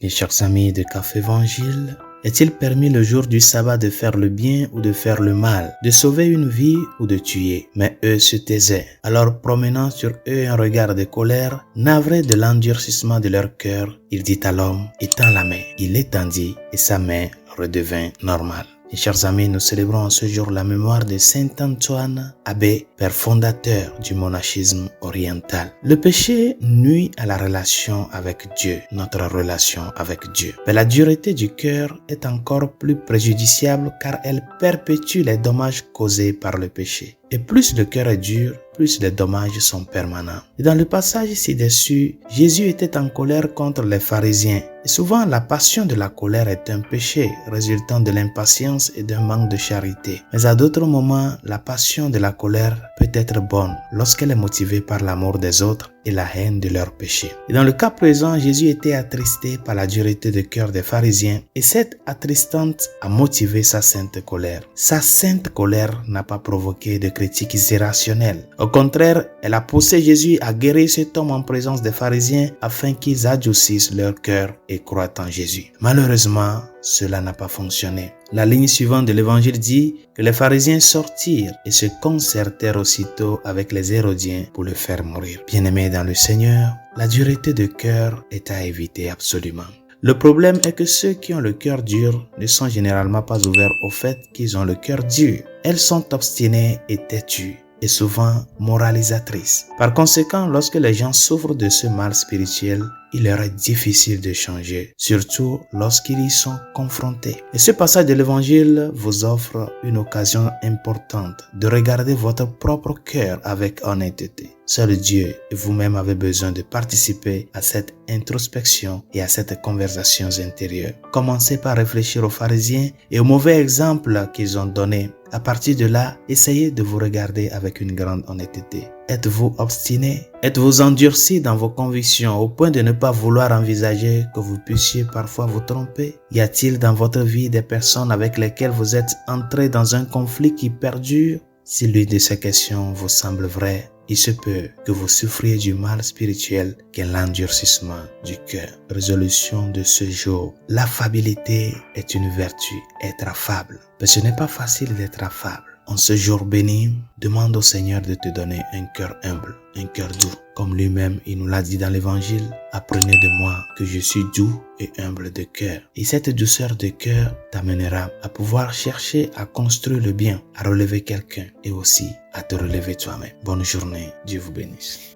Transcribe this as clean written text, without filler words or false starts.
Mes chers amis de Café Évangile, est-il permis le jour du sabbat de faire le bien ou de faire le mal, de sauver une vie ou de tuer? Mais eux se taisaient. Alors promenant sur eux un regard de colère, navré de l'endurcissement de leur cœur, il dit à l'homme, étends la main. Il l'étendit et sa main redevint normale. Mes chers amis, nous célébrons en ce jour la mémoire de Saint Antoine, abbé, père fondateur du monachisme oriental. Le péché nuit à la relation avec Dieu, notre relation avec Dieu. Mais la dureté du cœur est encore plus préjudiciable car elle perpétue les dommages causés par le péché. Et plus le cœur est dur, plus les dommages sont permanents. Et dans le passage ci-dessus, Jésus était en colère contre les pharisiens. Et souvent, la passion de la colère est un péché, résultant de l'impatience et d'un manque de charité. Mais à d'autres moments, la passion de la colère peut être bonne lorsqu'elle est motivée par l'amour des autres et la haine de leurs péchés. Et dans le cas présent, Jésus était attristé par la dureté de cœur des pharisiens et cette attristante a motivé sa sainte colère. Sa sainte colère n'a pas provoqué de critiques irrationnelles. Au contraire, elle a poussé Jésus à guérir cet homme en présence des pharisiens afin qu'ils adoucissent leur cœur et croient en Jésus. Malheureusement, cela n'a pas fonctionné. La ligne suivante de l'évangile dit que les pharisiens sortirent et se concertèrent aussitôt avec les Hérodiens pour le faire mourir. Bien-aimés dans le Seigneur, la dureté de cœur est à éviter absolument. Le problème est que ceux qui ont le cœur dur ne sont généralement pas ouverts au fait qu'ils ont le cœur dur. Elles sont obstinées et têtues et souvent moralisatrices. Par conséquent, lorsque les gens souffrent de ce mal spirituel, il leur est difficile de changer, surtout lorsqu'ils y sont confrontés. Et ce passage de l'évangile vous offre une occasion importante de regarder votre propre cœur avec honnêteté. Seul Dieu et vous-même avez besoin de participer à cette introspection et à cette conversation intérieure. Commencez par réfléchir aux pharisiens et aux mauvais exemples qu'ils ont donnés. À partir de là, essayez de vous regarder avec une grande honnêteté. Êtes-vous obstiné? Êtes-vous endurci dans vos convictions au point de ne pas vouloir envisager que vous puissiez parfois vous tromper? Y a-t-il dans votre vie des personnes avec lesquelles vous êtes entré dans un conflit qui perdure? Si l'une de ces questions vous semble vraie, il se peut que vous souffriez du mal spirituel qu'est l'endurcissement du cœur. Résolution de ce jour. L'affabilité est une vertu. Être affable. Mais ce n'est pas facile d'être affable. En ce jour béni, demande au Seigneur de te donner un cœur humble, un cœur doux. Comme lui-même, il nous l'a dit dans l'évangile, apprenez de moi que je suis doux et humble de cœur. Et cette douceur de cœur t'amènera à pouvoir chercher à construire le bien, à relever quelqu'un et aussi à te relever toi-même. Bonne journée, Dieu vous bénisse.